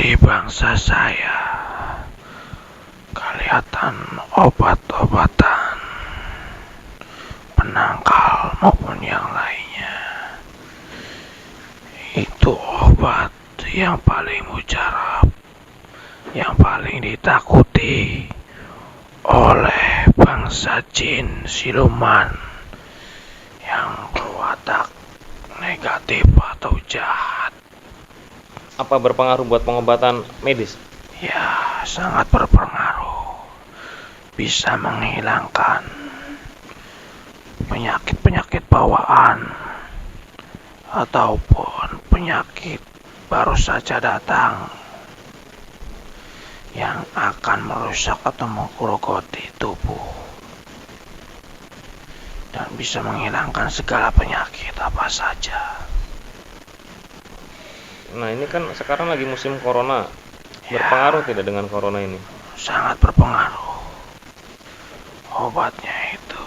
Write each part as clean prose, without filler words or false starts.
dari bangsa saya kelihatan obat-obatan penangkal maupun yang lainnya. Itu obat yang paling mujarab, yang paling ditakuti oleh bangsa jin siluman yang berwatak negatif atau jahat. Apa berpengaruh buat pengobatan medis? Ya, sangat berpengaruh. Bisa menghilangkan penyakit-penyakit bawaan ataupun penyakit baru saja datang yang akan merusak atau menggerogoti tubuh, dan bisa menghilangkan segala penyakit apa saja. Nah, ini kan sekarang lagi musim corona. Berpengaruh tidak dengan corona ini? Sangat berpengaruh. Obatnya itu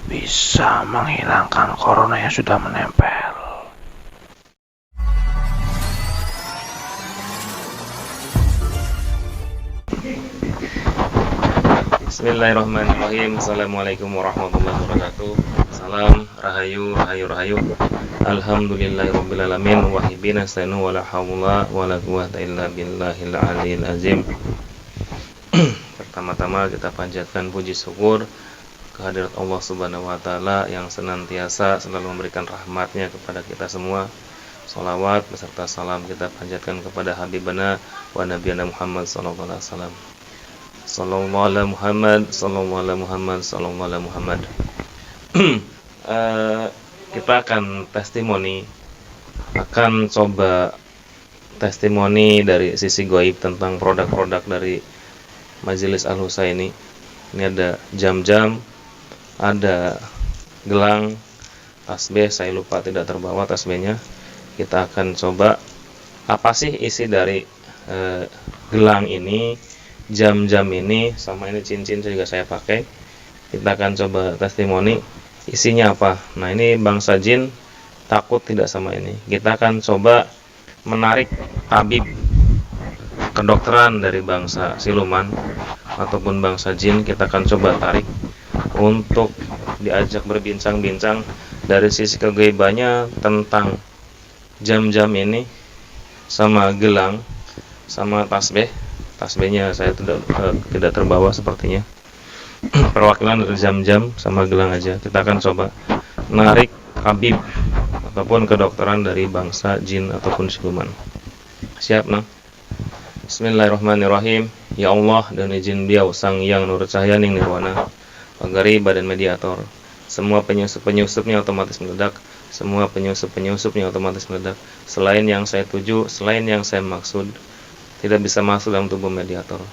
bisa menghilangkan corona yang sudah menempel. Bismillahirrahmanirrahim. Assalamualaikum warahmatullahi wabarakatuh. Salam rahayu, rahayu, rahayu. Alhamdulillahirabbil wahibina nasta'inu wala haula wala quwwata illa billahil aliyil azim. Pertama-tama kita panjatkan puji syukur kehadirat Allah Subhanahu wa taala yang senantiasa selalu memberikan rahmatnya kepada kita semua. Shalawat beserta salam kita panjatkan kepada habibana wa nabiyana Muhammad sallallahu alaihi wasallam. Sallallahu ala Muhammad, sallallahu ala Muhammad, sallallahu ala Muhammad. Kita akan coba testimoni dari sisi gaib tentang produk-produk dari Majelis Al-Husaini. Ini ada jam-jam, ada gelang, tasbih, saya lupa tidak terbawa tasbihnya. Kita akan coba apa sih isi dari gelang ini, jam-jam ini, sama ini cincin juga saya pakai. Kita akan coba testimoni isinya apa. Nah, ini bangsa jin takut tidak sama ini. Kita akan coba menarik tabib kedokteran dari bangsa siluman ataupun bangsa jin. Kita akan coba tarik untuk diajak berbincang-bincang dari sisi kegaibannya tentang jam-jam ini, sama gelang, sama tasbih. Tasbihnya saya tidak terbawa sepertinya. Perwakilan dari jam-jam sama gelang aja. Kita akan coba narik tabib ataupun kedokteran dari bangsa jin ataupun siluman. Siap, nah? Bismillahirrahmanirrahim. Ya Allah, dan izin Beliau Sang Yang Nur Cahaya Ning Nirwana, pagari badan mediator. Semua penyusup-penyusupnya otomatis meledak. Semua penyusup-penyusupnya otomatis meledak. Selain yang saya tuju, selain yang saya maksud, tidak bisa masuk dalam tubuh mediator.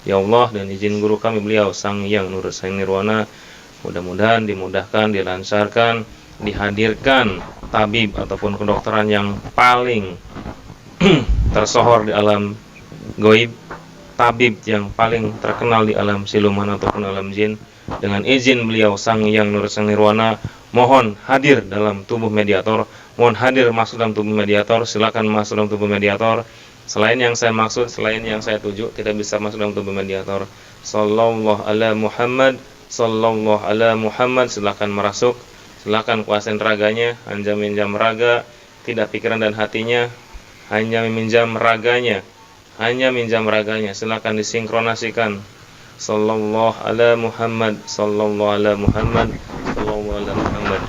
Ya Allah, dan izin guru kami beliau Sang Yang Nur Cahaya Nirwana, mudah-mudahan dimudahkan, dilancarkan, dihadirkan tabib ataupun kedokteran yang paling tersohor di alam gaib, tabib yang paling terkenal di alam siluman ataupun alam jin. Dengan izin beliau Sang Yang Nur Cahaya Nirwana, mohon hadir dalam tubuh mediator, mohon hadir masuk dalam tubuh mediator. Silakan masuk dalam tubuh mediator. Selain yang saya maksud, selain yang saya tuju, tidak bisa masuk dalam tubuh mediator. Sallallahu ala Muhammad, sallallahu ala Muhammad. Silakan merasuk, silakan kuasain raganya, hanya minjam raga, tidak pikiran dan hatinya, hanya meminjam raganya, hanya minjam raganya. Silakan disinkronasikan. Sallallahu ala Muhammad, sallallahu ala Muhammad, sallallahu ala Muhammad.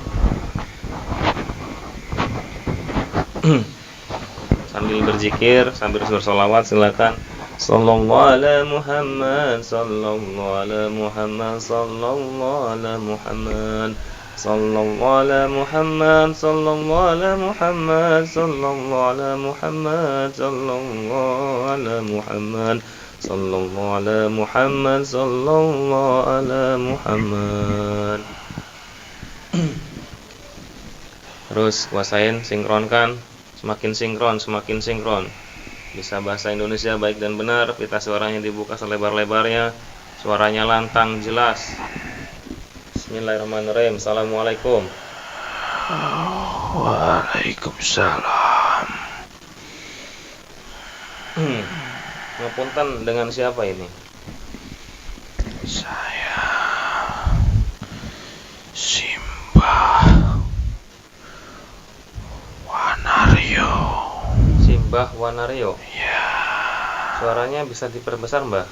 Sambil berzikir, sambil bersolawat, silakan. Sallallahu ala Muhammad, sallallahu ala Muhammad, sallallahu ala Muhammad, sallallahu ala Muhammad, sallallahu ala Muhammad, sallallahu ala Muhammad, sallallahu ala Muhammad, sallallahu ala Muhammad, sallallahu ala Muhammad. Terus kuasain, sinkronkan. Semakin sinkron. Bisa bahasa Indonesia baik dan benar, pita suaranya dibuka selebar-lebarnya, suaranya lantang jelas. Bismillahirrahmanirrahim. Assalamualaikum. Waalaikumsalam. Ngapunten, dengan siapa ini? Saya Simbah Wanario. Simbah Wanario. Ya, Suaranya bisa diperbesar, Mbah?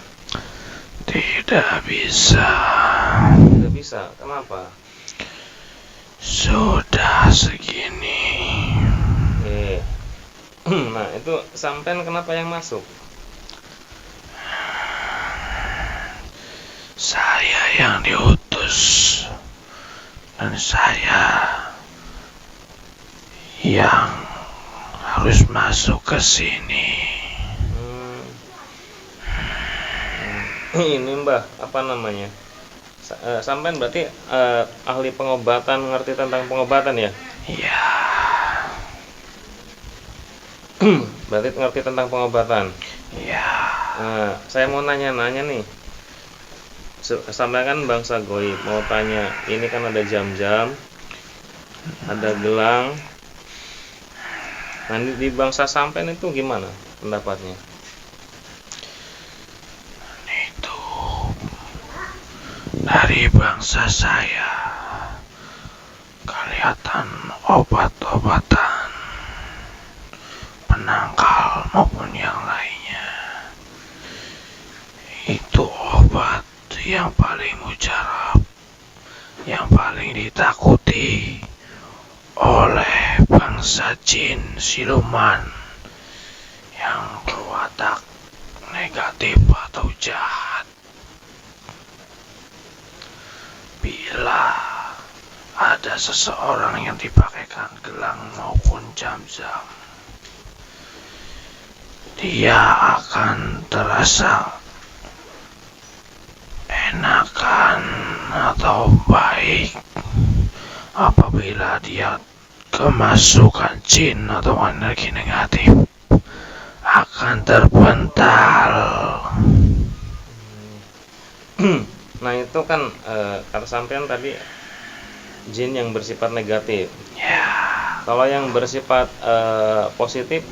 tidak bisa. Tidak bisa. Kenapa? Sudah segini. Nah, itu sampean kenapa yang masuk? Saya yang diutus dan saya yang harus masuk ke sini. Ini Mbah, apa namanya? Sampean berarti ahli pengobatan, ngerti tentang pengobatan ya? Ya, Berarti ngerti tentang pengobatan. ya. Saya mau nanya-nanya nih. Sampai kan bangsa goib, mau tanya, ini kan ada jam-jam, ada gelang. Nah, di bangsa sampean itu gimana pendapatnya? Itu dari bangsa saya kelihatan obat-obatan penangkal maupun yang lainnya. Itu obat yang paling mujarab, yang paling ditakuti oleh bangsa jin siluman yang berwatak negatif atau jahat. Bila ada seseorang yang dipakaikan gelang maupun jam-jam, dia akan terasa enakan atau baik apabila dia kemasukan jin atau energi negatif akan terpental. Nah, itu kan kata sampean tadi jin yang bersifat negatif. Ya, Kalau yang bersifat positif,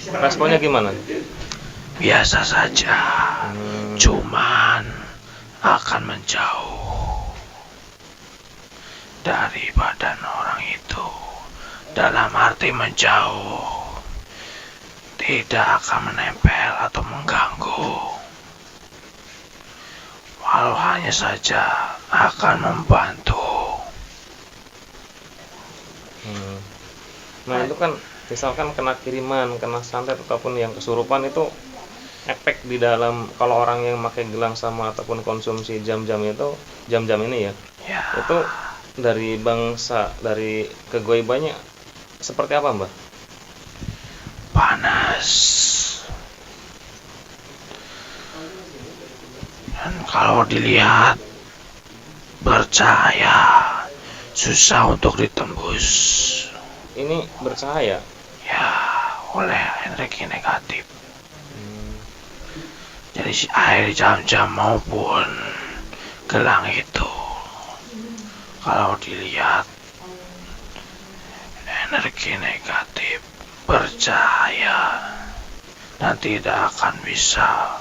responnya gimana? biasa saja, cuman akan menjauh dari badan orang itu. Dalam arti menjauh, tidak akan menempel atau mengganggu, walau hanya saja akan membantu. Nah, itu kan misalkan kena kiriman, kena santet ataupun yang kesurupan, itu efek di dalam, kalau orang yang pakai gelang sama ataupun konsumsi jam-jam itu, jam-jam ini ya, Ya, itu dari bangsa, dari kegoibannya seperti apa, Mbah? panas. Dan kalau dilihat bercahaya, susah untuk ditembus. Ini bercahaya. Ya, oleh energi negatif. Jadi si air jam-jam maupun gelang itu, kalau dilihat energi negatif bercahaya dan tidak akan bisa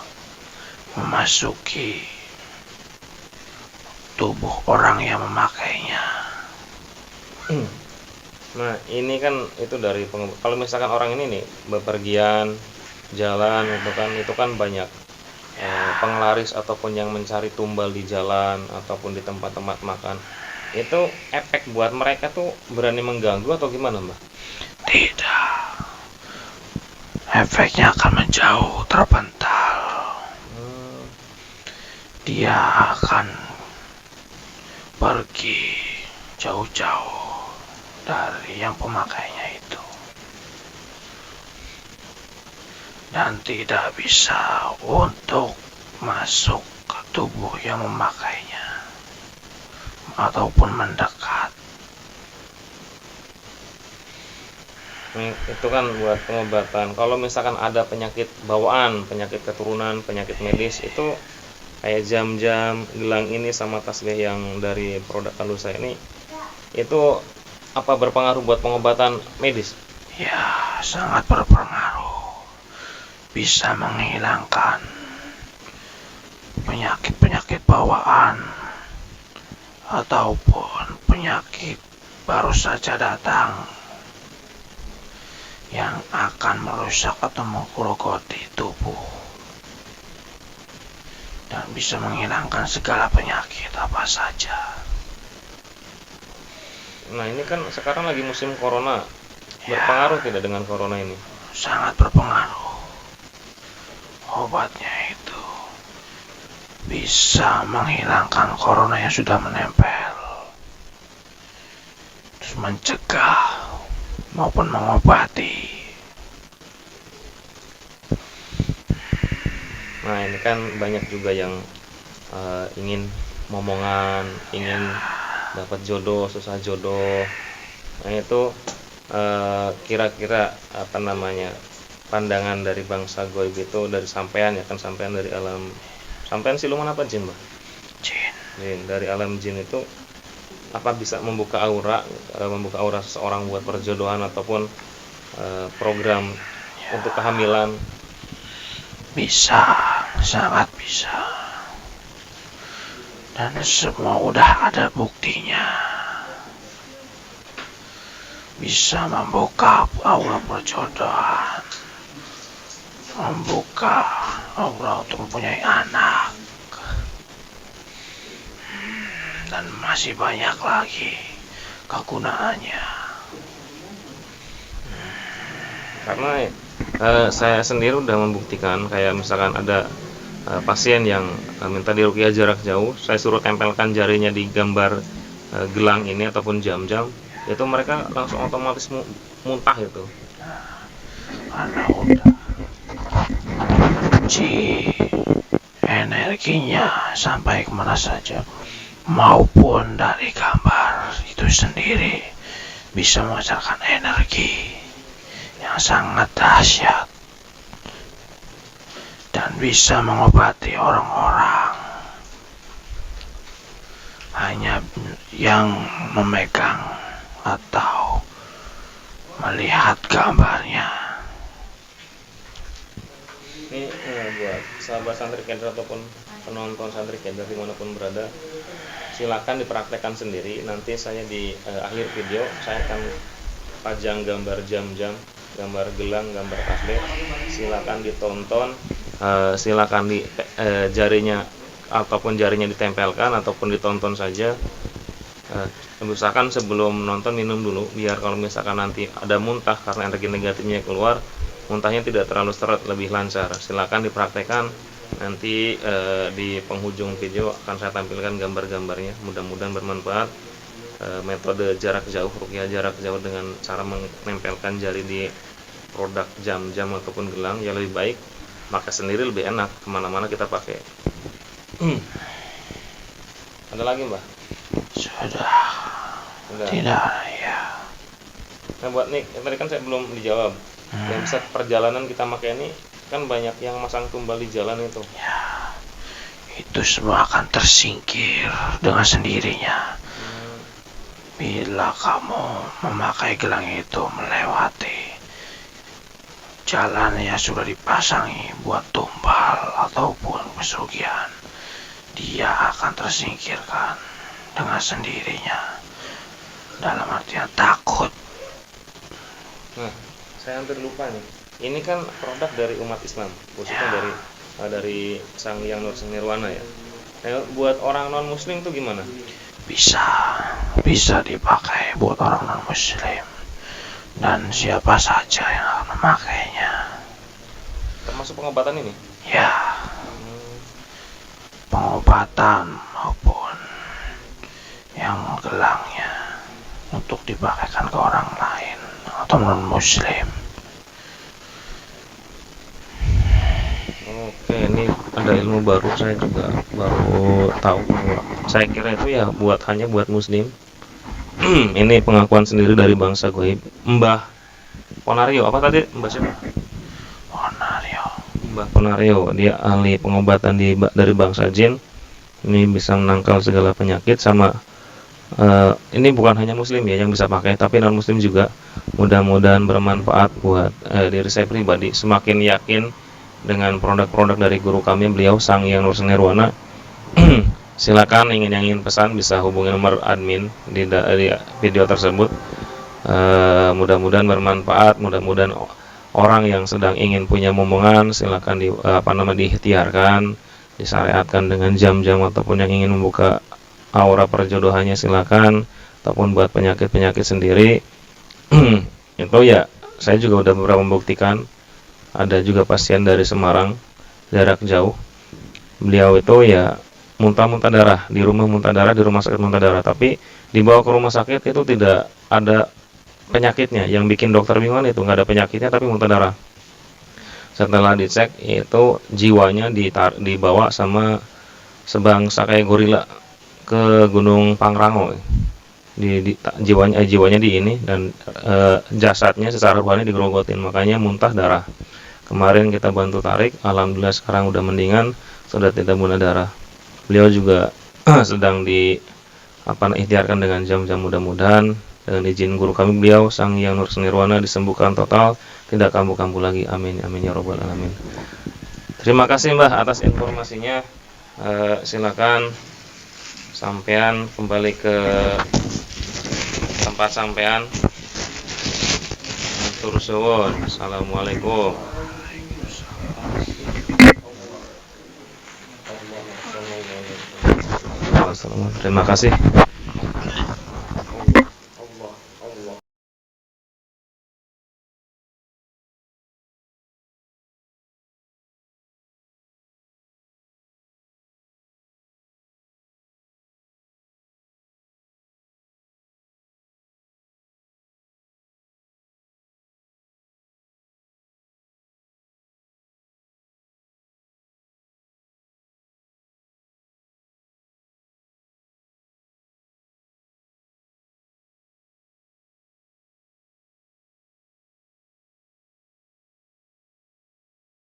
memasuki tubuh orang yang memakainya. Nah, ini kan itu dari kalau misalkan orang ini nih bepergian jalan, itu kan banyak penglaris ataupun yang mencari tumbal di jalan ataupun di tempat-tempat makan. Itu efek buat mereka tuh berani mengganggu atau gimana, Mbak? Tidak, efeknya akan menjauh, terpental. Dia akan pergi jauh-jauh dari yang pemakainya itu dan tidak bisa untuk masuk ke tubuh yang memakainya ataupun mendekat. Itu kan buat pengobatan. Kalau misalkan ada penyakit bawaan, penyakit keturunan, penyakit medis, itu kayak jam-jam, gelang ini sama tasbih yang dari produk Halusa ini, itu apa berpengaruh buat pengobatan medis? Ya, sangat berpengaruh. bisa menghilangkan penyakit-penyakit bawaan ataupun penyakit baru saja datang yang akan merusak atau menggerogoti tubuh dan bisa menghilangkan segala penyakit apa saja. Nah, ini kan sekarang lagi musim corona. Berpengaruh tidak dengan corona ini? Sangat berpengaruh. Obatnya itu bisa menghilangkan corona yang sudah menempel, terus mencegah maupun mengobati. Nah, ini kan banyak juga yang ingin momongan, ingin dapat jodoh, susah jodoh. Nah, itu kira-kira apa namanya, pandangan dari bangsa goib itu, dari sampean ya kan, sampean dari alam, sampean siluman apa jin, Mbak? Jin. Dari alam jin itu, apa bisa membuka aura seseorang buat perjodohan ataupun program untuk kehamilan? Bisa, sangat bisa. Dan semua udah ada buktinya. Bisa membuka aura perjodohan, membuka aura untuk mempunyai anak, dan masih banyak lagi kegunaannya. Karena saya sendiri udah membuktikan, kayak misalkan ada pasien yang minta diruqyah jarak jauh, saya suruh tempelkan jarinya di gambar gelang ini ataupun jam-jam, itu mereka langsung otomatis muntah itu. Karena udah energinya sampai kemana saja, maupun dari gambar itu sendiri bisa menghasilkan energi yang sangat dahsyat dan bisa mengobati orang-orang hanya yang memegang atau melihat gambarnya. Ini buat sahabat santri keder ataupun penonton santri keder dimanapun berada, silakan dipraktekkan sendiri. Nanti saya di akhir video saya akan pajang gambar jam-jam, gambar gelang, gambar tasbih. Silakan ditonton, silakan di jarinya ataupun jarinya ditempelkan ataupun ditonton saja. Misalkan sebelum nonton minum dulu, biar kalau misalkan nanti ada muntah karena energi negatifnya keluar, muntahnya tidak terlalu seret, lebih lancar. Silakan dipraktekkan. Nanti di penghujung video akan saya tampilkan gambar-gambarnya. Mudah-mudahan bermanfaat. Metode jarak jauh, ruqyah jarak jauh dengan cara menempelkan jari di produk jam-jam ataupun gelang, ya lebih baik. Maka sendiri lebih enak, kemana-mana kita pakai. Ada lagi, Mbak? Sudah. Udah. Tidak, ya. Nah, buat nih, tadi kan saya belum dijawab. Yang bisa perjalanan kita pakai ini kan banyak yang masang tumbal di jalan itu. Ya, itu semua akan tersingkir dengan sendirinya bila kamu memakai gelang itu melewati jalan yang sudah dipasangi buat tumbal ataupun pesugihan. Dia akan tersingkirkan dengan sendirinya, dalam artian takut. Nah, saya hampir lupa nih. Ini kan produk dari umat Islam, khususnya dari Sang Hyang Nirwana ya. Nah, buat orang non Muslim tuh gimana? Bisa dipakai buat orang non Muslim dan siapa saja yang akan memakainya. Termasuk pengobatan ini? Ya, pengobatan maupun yang gelangnya untuk dipakaikan ke orang lain atau non Muslim. Oke, ini ada ilmu baru, saya juga baru tahu. Saya kira itu ya hanya buat Muslim. Ini pengakuan sendiri dari bangsa goib. Mbah Ponario, apa tadi? Mbah siapa? Mbah Ponario, dia ahli pengobatan dari bangsa jin. Ini bisa menangkal segala penyakit. Sama ini bukan hanya Muslim ya yang bisa pakai, tapi non Muslim juga. Mudah-mudahan bermanfaat buat diri saya pribadi. Semakin yakin dengan produk-produk dari guru kami, beliau Sang Hyang Nursanirwana. Silakan yang ingin pesan bisa hubungi nomor admin di video tersebut. Mudah-mudahan bermanfaat, mudah-mudahan orang yang sedang ingin punya momongan silakan diikhtiarkan, disyariatkan dengan jam-jam, ataupun yang ingin membuka aura perjodohannya silakan, ataupun buat penyakit-penyakit sendiri. Itu ya, saya juga udah beberapa membuktikan. Ada juga pasien dari Semarang, jarak jauh. Beliau itu ya muntah-muntah darah, di rumah muntah darah, di rumah sakit muntah darah, tapi dibawa ke rumah sakit itu tidak ada penyakitnya. Yang bikin dokter bingung itu nggak ada penyakitnya tapi muntah darah. Setelah dicek itu jiwanya dibawa sama sebangsa kayak gorila ke Gunung Pangrango. Jiwanya di ini, dan jasadnya secara rohani digerogotin, makanya muntah darah. Kemarin kita bantu tarik, alhamdulillah sekarang udah mendingan, sudah tidak muntah darah. Beliau juga sedang ikhtiarkan dengan jam-jam, mudah-mudahan dengan izin guru kami beliau Sang Hyang Nursanirwana disembuhkan total, tidak kambuh-kambuh lagi. Amin amin ya robbal alamin. Terima kasih Mbah atas informasinya. Silakan sampean kembali ke tempat sampean. Matur suwun. Assalamualaikum. Terima kasih.